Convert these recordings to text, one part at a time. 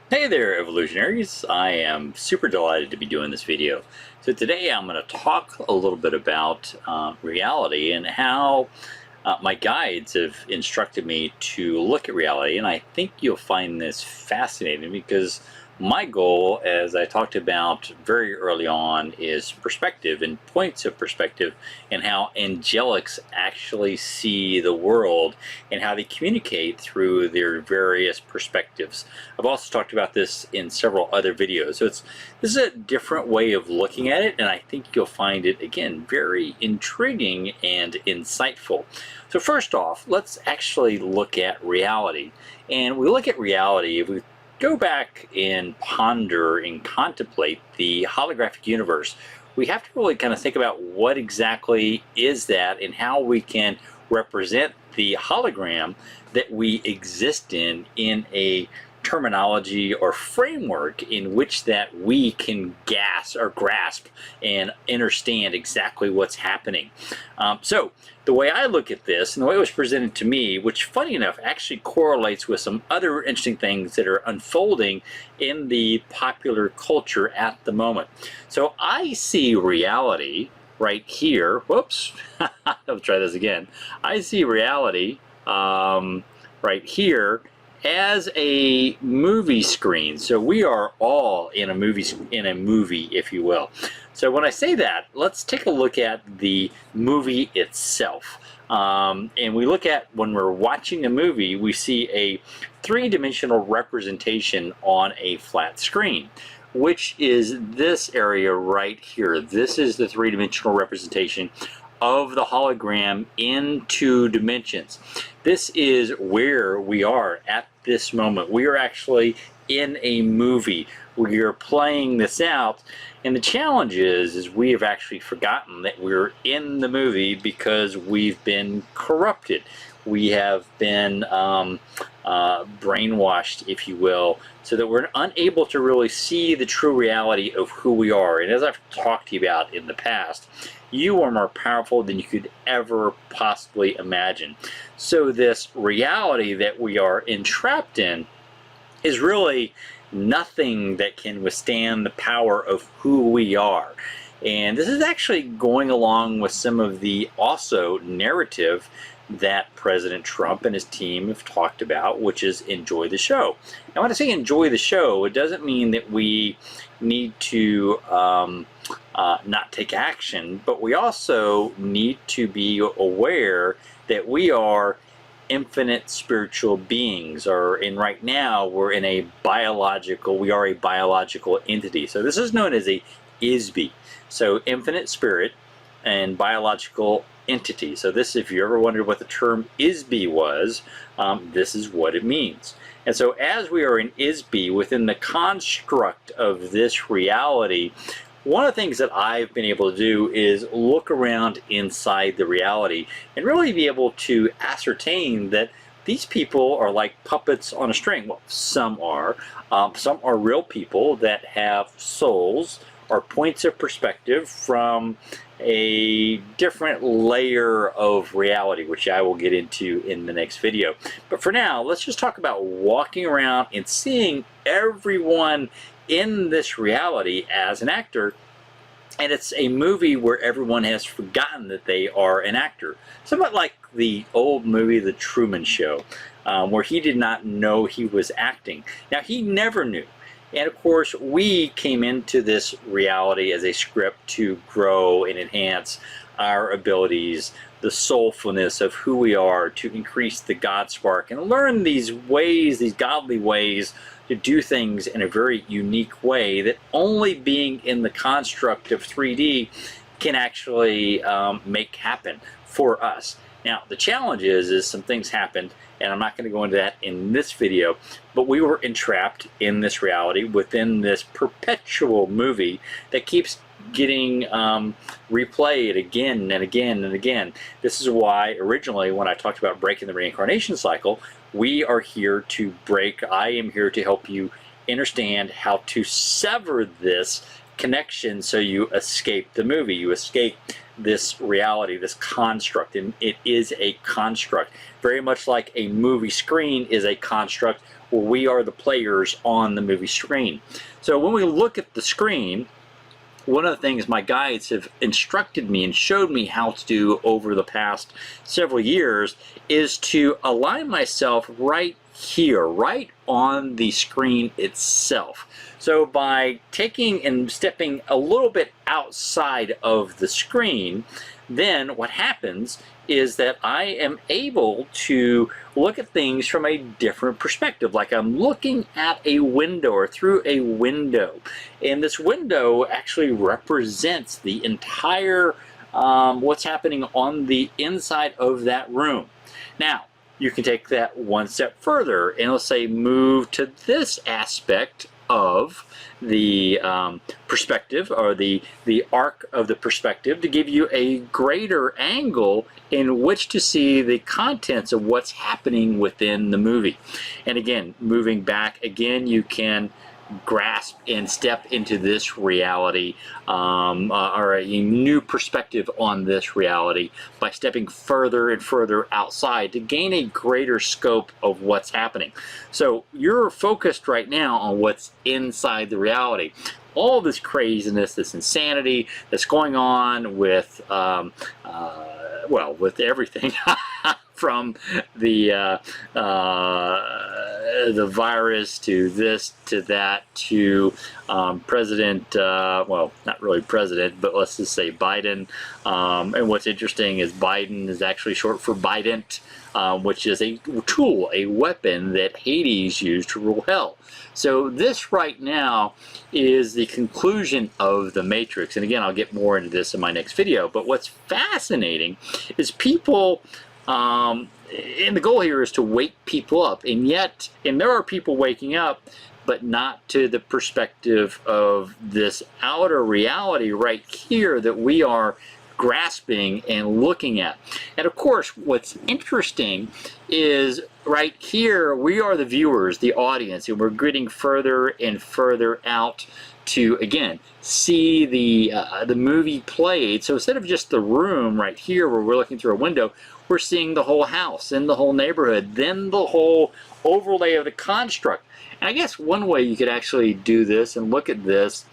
Hey there, evolutionaries. I am super delighted to be doing this video. So today I'm going to talk a little bit about reality and how my guides have instructed me to look at reality. And I think you'll find this fascinating because my goal, as I talked about very early on, is perspective and points of perspective and how angelics actually see the world and how they communicate through their various perspectives. I've also talked about this in several other videos. So this is a different way of looking at it, and I think you'll find it, again, very intriguing and insightful. So first off, let's actually look at reality. And we look at reality, if we go back and ponder and contemplate the holographic universe, we have to really kind of think about what exactly is that and how we can represent the hologram that we exist in a terminology or framework in which that we can grasp and understand exactly what's happening. So the way I look at this and the way it was presented to me, which funny enough actually correlates with some other interesting things that are unfolding in the popular culture at the moment. So I see reality right here. Whoops, I'll try this again. I see reality right here as a movie screen. So we are all in a movie, if you will. So when I say that, let's take a look at the movie itself. And we look at, when we're watching a movie, we see a three-dimensional representation on a flat screen, which is this area right here. This is the three-dimensional representation of the hologram in 2 dimensions. This is where we are at this moment. We are actually in a movie. We are playing this out, and the challenge is we have actually forgotten that we're in the movie because we've been corrupted. We have been brainwashed, if you will, so that we're unable to really see the true reality of who we are. And as I've talked to you about in the past, you are more powerful than you could ever possibly imagine. So this reality that we are entrapped in is really nothing that can withstand the power of who we are. And this is actually going along with some of the also narrative that President Trump and his team have talked about, which is enjoy the show. Now, when I say enjoy the show, it doesn't mean that we need to not take action, but we also need to be aware that we are infinite spiritual beings, and right now we are a biological entity. So this is known as a ISB. So infinite spirit and biological entity. So this, if you ever wondered what the term ISB was, this is what it means. And so as we are in ISB within the construct of this reality, one of the things that I've been able to do is look around inside the reality and really be able to ascertain that these people are like puppets on a string. Well, some are. Some are real people that have souls or points of perspective from a different layer of reality, which I will get into in the next video. But for now, let's just talk about walking around and seeing everyone in this reality as an actor. And it's a movie where everyone has forgotten that they are an actor. Somewhat like the old movie The Truman Show, where he did not know he was acting. Now, he never knew. And of course, we came into this reality as a script to grow and enhance our abilities, the soulfulness of who we are, to increase the God spark and learn these ways, these godly ways, to do things in a very unique way that only being in the construct of 3D can actually make happen for us. Now, the challenge is some things happened, and I'm not going to go into that in this video, but we were entrapped in this reality within this perpetual movie that keeps getting replayed again and again and again. This is why originally when I talked about breaking the reincarnation cycle, we are here to break. I am here to help you understand how to sever this connection, so you escape the movie. You escape this reality, this construct, and it is a construct. Very much like a movie screen is a construct where we are the players on the movie screen. So when we look at the screen, one of the things my guides have instructed me and showed me how to do over the past several years is to align myself right here, right on the screen itself. So by taking and stepping a little bit outside of the screen, then what happens is that I am able to look at things from a different perspective, like I'm looking at a window or through a window. And this window actually represents the entire what's happening on the inside of that room. Now, you can take that one step further and let's say move to this aspect of the perspective, or the arc of the perspective, to give you a greater angle in which to see the contents of what's happening within the movie. And again, moving back again, you can grasp and step into this reality, or a new perspective on this reality by stepping further and further outside to gain a greater scope of what's happening. So you're focused right now on what's inside the reality. All this craziness, this insanity that's going on with well, with everything from the virus to this to that to President, well, not really president, but let's just say Biden. And what's interesting is Biden is actually short for Bident, which is a tool, a weapon that Hades used to rule hell. So this right now is the conclusion of the Matrix. And again, I'll get more into this in my next video. But what's fascinating is people, and the goal here is to wake people up. And yet, and there are people waking up, but not to the perspective of this outer reality right here that we are grasping and looking at. And of course, what's interesting is right here, we are the viewers, the audience, and we're getting further and further out to, again, see the movie played. So instead of just the room right here where we're looking through a window, we're seeing the whole house and the whole neighborhood, then the whole overlay of the construct. And I guess one way you could actually do this and look at this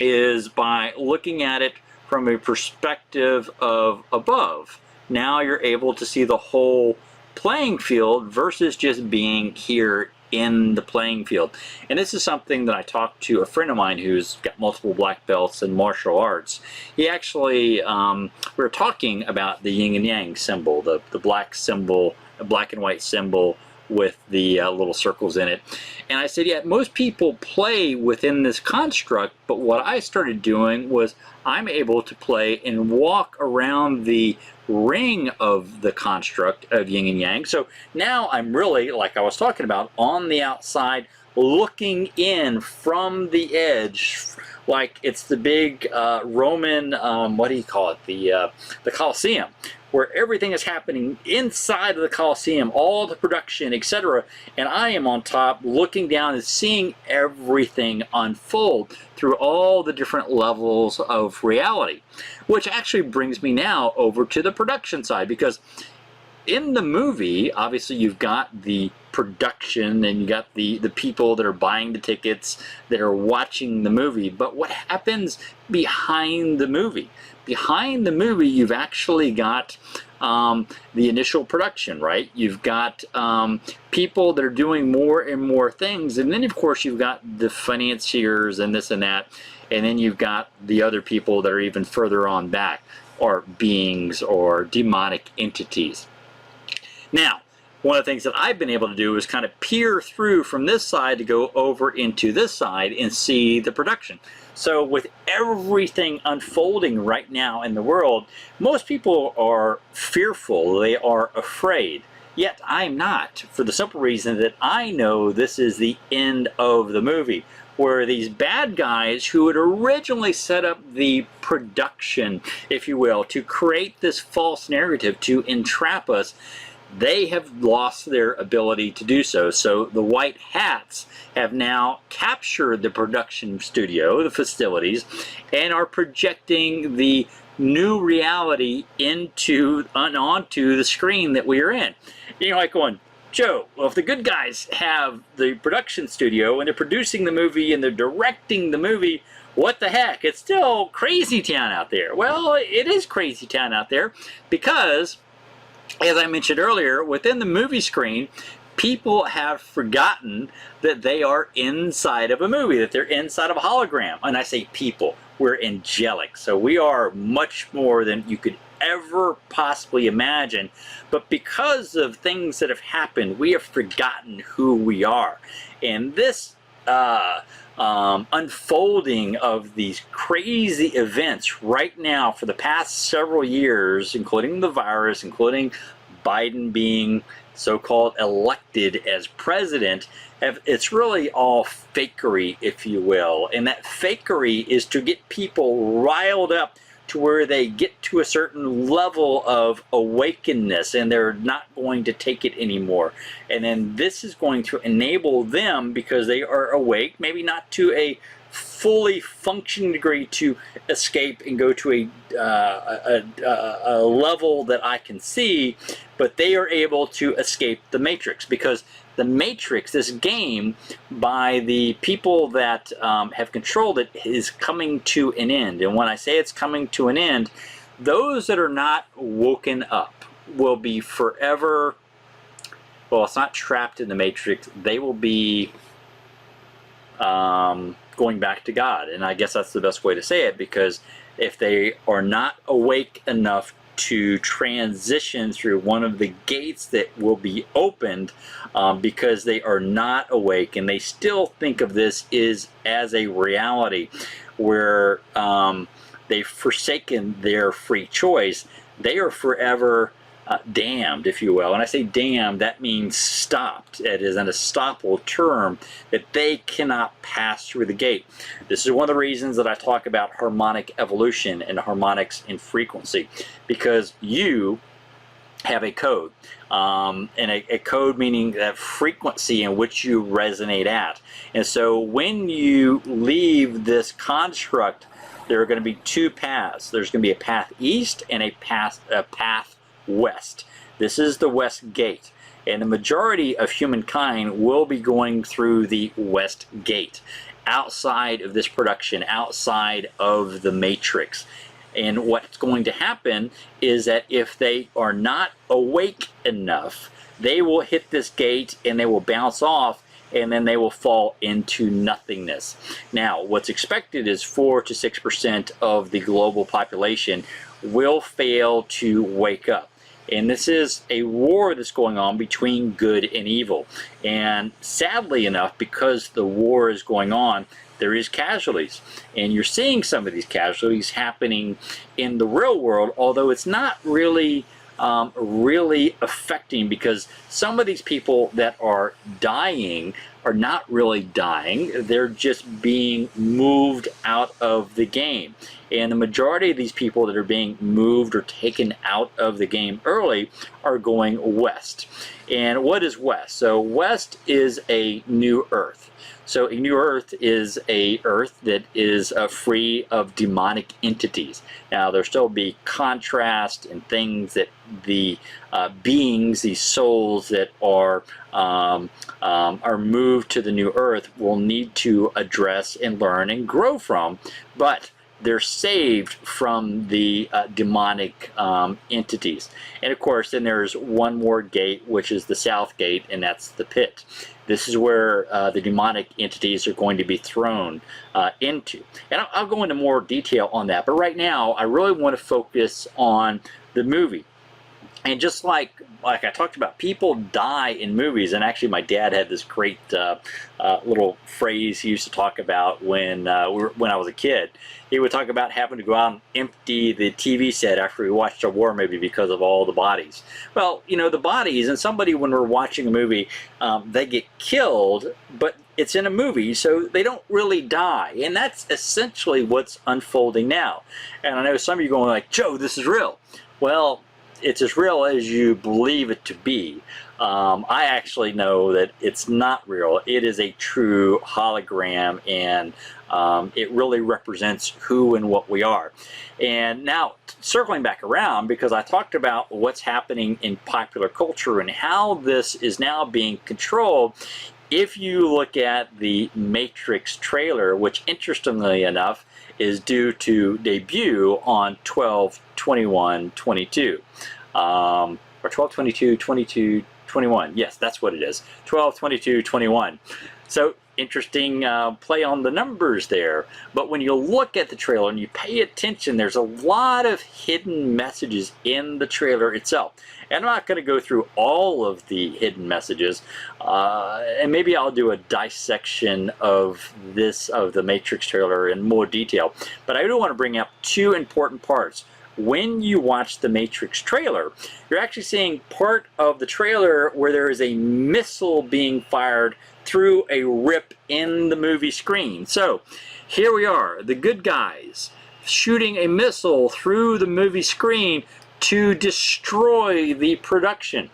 is by looking at it from a perspective of above. Now you're able to see the whole playing field versus just being here in the playing field. And this is something that I talked to a friend of mine who's got multiple black belts in martial arts. He actually, we were talking about the yin and yang symbol, the black symbol, a black and white symbol with the little circles in it. And I said, yeah, most people play within this construct, but what I started doing was I'm able to play and walk around the ring of the construct of yin and yang. So now I'm really, like I was talking about, on the outside, looking in from the edge, like it's the big Roman, what do you call it, the Colosseum, where everything is happening inside of the Colosseum, all the production, etc. And I am on top looking down and seeing everything unfold through all the different levels of reality. Which actually brings me now over to the production side, because in the movie, obviously you've got the production and you got the people that are buying the tickets, that are watching the movie. But what happens behind the movie? Behind the movie, you've actually got the initial production, right? You've got people that are doing more and more things. And then, of course, you've got the financiers and this and that. And then you've got the other people that are even further on back, or beings or demonic entities. Now, one of the things that I've been able to do is kind of peer through from this side to go over into this side and see the production. So with everything unfolding right now in the world, most people are fearful, they are afraid. Yet I'm not, for the simple reason that I know this is the end of the movie, where these bad guys who had originally set up the production, if you will, to create this false narrative to entrap us, they have lost their ability to do so. So the white hats have now captured the production studio, the facilities, and are projecting the new reality into and onto the screen that we are in. You know, like going, Joe, well, if the good guys have the production studio and they're producing the movie and they're directing the movie, what the heck? It's still crazy town out there. Well, it is crazy town out there because, as I mentioned earlier, within the movie screen, people have forgotten that they are inside of a movie, that they're inside of a hologram. And I say people, we're angelic. So we are much more than you could ever possibly imagine. But because of things that have happened, we have forgotten who we are. And this unfolding of these crazy events right now for the past several years, including the virus, including Biden being so-called elected as president, it's really all fakery, if you will. And that fakery is to get people riled up to where they get to a certain level of awakeness and they're not going to take it anymore. And then this is going to enable them, because they are awake, maybe not to a fully functioning degree, to escape and go to a level that I can see, but they are able to escape the Matrix, because the Matrix, this game by the people that have controlled it, is coming to an end. And when I say it's coming to an end, those that are not woken up will be forever, well, it's not trapped in the Matrix, they will be going back to God. And I guess that's the best way to say it, because if they are not awake enough to transition through one of the gates that will be opened, because they are not awake and they still think of this as a reality where they've forsaken their free choice, they are forever damned, if you will. And I say damned, that means stopped. It is an estoppel term, that they cannot pass through the gate. This is one of the reasons that I talk about harmonic evolution and harmonics in frequency, because you have a code, and a code meaning that frequency in which you resonate at. And so when you leave this construct, there are going to be two paths. There's going to be a path east and a path west. This is the west gate, and the majority of humankind will be going through the west gate, outside of this production, outside of the Matrix. And what's going to happen is that if they are not awake enough, they will hit this gate and they will bounce off, and then they will fall into nothingness. Now, what's expected is 4 to 6% of the global population will fail to wake up. And this is a war that's going on between good and evil. And sadly enough, because the war is going on, there is casualties. And you're seeing some of these casualties happening in the real world, although it's not really affecting, because some of these people that are dying are not really dying. They're just being moved out of the game. And the majority of these people that are being moved or taken out of the game early are going west. And what is west? So west is a new earth. So a new earth is a earth that is free of demonic entities. Now, there'll still be contrast and things that the beings, these souls that are moved to the new earth will need to address and learn and grow from, but they're saved from the demonic entities. And of course, then there's one more gate, which is the south gate, and that's the pit. This is where the demonic entities are going to be thrown into. And I'll go into more detail on that. But right now, I really want to focus on the movie. And just like I talked about, people die in movies. And actually, my dad had this great little phrase he used to talk about when I was a kid. He would talk about having to go out and empty the TV set after we watched a war movie because of all the bodies. Well, you know, the bodies, and somebody, when we're watching a movie, they get killed, but it's in a movie, so they don't really die. And that's essentially what's unfolding now. And I know some of you going like, Joe, this is real. Well, it's as real as you believe it to be. I actually know that it's not real. It is a true hologram, and it really represents who and what we are. And now, circling back around, because I talked about what's happening in popular culture and how this is now being controlled. If you look at the Matrix trailer, which interestingly enough is due to debut on 12/21/22, or 12/22/22/21. Yes, that's what it is. 12/22/21. So interesting play on the numbers there. But when you look at the trailer and you pay attention, there's a lot of hidden messages in the trailer itself. And I'm not going to go through all of the hidden messages, and maybe I'll do a dissection of the Matrix trailer in more detail. But I do want to bring up two important parts. When you watch the Matrix trailer, you're actually seeing part of the trailer where there is a missile being fired through a rip in the movie screen. So here we are, the good guys shooting a missile through the movie screen to destroy the production.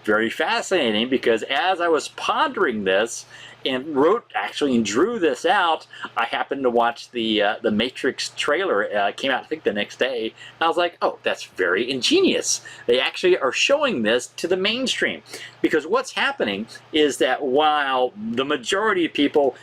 Very fascinating, because as I was pondering this and drew this out, I happened to watch the Matrix trailer. It came out, I think, the next day. And I was like, oh, that's very ingenious. They actually are showing this to the mainstream. Because what's happening is that while the majority of people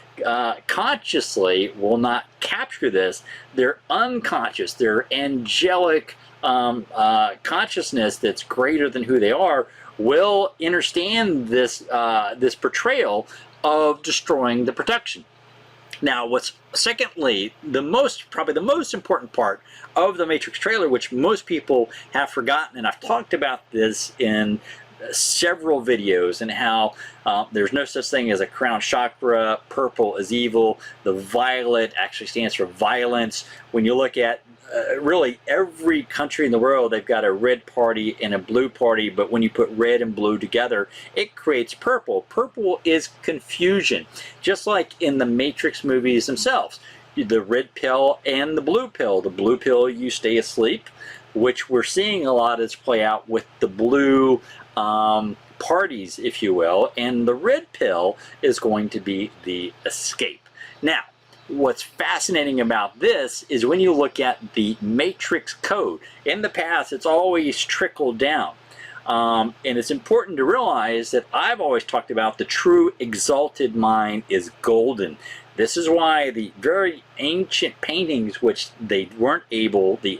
consciously will not capture this, their unconscious, their angelic consciousness that's greater than who they are will understand this this portrayal of destroying the production. Now, what's secondly probably the most important part of the Matrix trailer, which most people have forgotten, and I've talked about this in several videos, and how there's no such thing as a crown chakra. Purple is evil. The violet actually stands for violence. When you look at really every country in the world, they've got a red party and a blue party, but when you put red and blue together, it creates purple. Purple is confusion, just like in the Matrix movies themselves. The red pill and the blue pill. The blue pill, you stay asleep, which we're seeing a lot as play out with the blue parties, if you will, and the red pill is going to be the escape. Now, what's fascinating about this is when you look at the Matrix code. In the past, it's always trickled down. And it's important to realize that I've always talked about the true exalted mind is golden. This is why the very ancient paintings, which the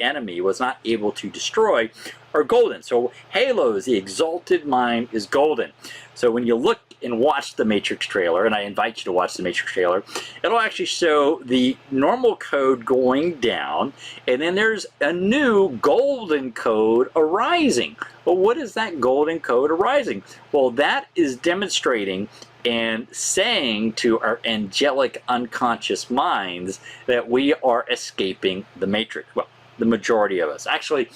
enemy was not able to destroy, are golden. So halos, the exalted mind is golden. So when you look and watch the Matrix trailer, and I invite you to watch the Matrix trailer, it'll actually show the normal code going down, and then there's a new golden code arising. Well, what is that golden code arising? Well, that is demonstrating and saying to our angelic unconscious minds that we are escaping the Matrix. Well, the majority of us. Actually,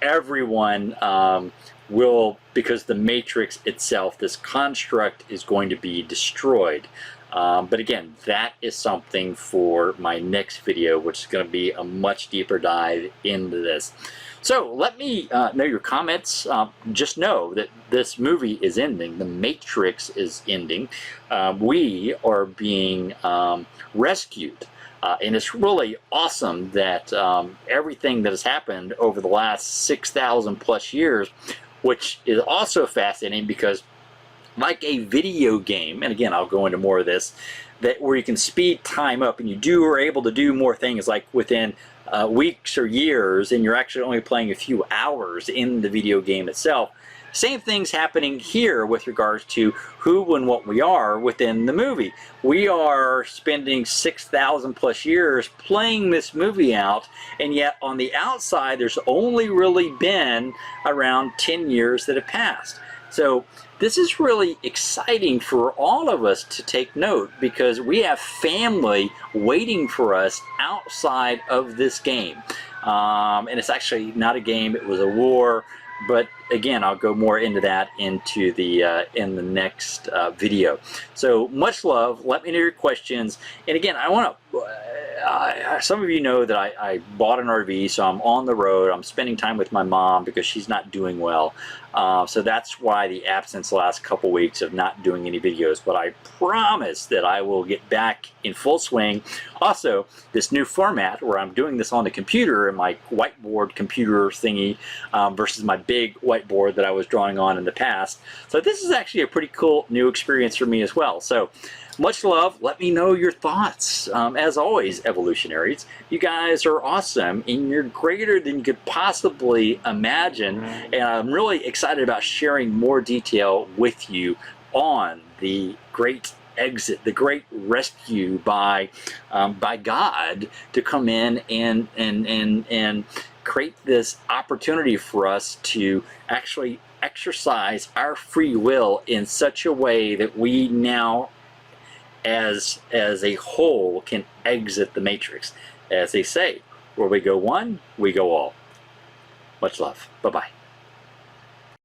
everyone will, because the Matrix itself, this construct, is going to be destroyed. But again, that is something for my next video, which is going to be a much deeper dive into this. So let me know your comments. Just know that this movie is ending. The Matrix is ending. We are being rescued. And it's really awesome that everything that has happened over the last 6,000 plus years, which is also fascinating because, like a video game, and again, I'll go into more of this, that where you can speed time up and you are able to do more things like within weeks or years, and you're actually only playing a few hours in the video game itself. Same thing's happening here with regards to who and what we are within the movie. We are spending 6,000 plus years playing this movie out, and yet on the outside there's only really been around 10 years that have passed. So this is really exciting for all of us to take note, because we have family waiting for us outside of this game. And it's actually not a game, it was a war. But again, I'll go more into that into the in the next video. So much love. Let me know your questions. And again, some of you know that I bought an RV, so I'm on the road. I'm spending time with my mom because she's not doing well. So that's why the absence the last couple weeks of not doing any videos. But I promise that I will get back in full swing. Also, this new format where I'm doing this on the computer and my whiteboard computer thingy versus my big whiteboard that I was drawing on in the past. So this is actually a pretty cool new experience for me as well. So much love. Let me know your thoughts. As always, evolutionaries, you guys are awesome and you're greater than you could possibly imagine. And I'm really excited about sharing more detail with you on the great exit, the great rescue by God to come in and create this opportunity for us to actually exercise our free will in such a way that we now as a whole can exit the matrix. As they say, where we go one, we go all. Much love. Bye-bye.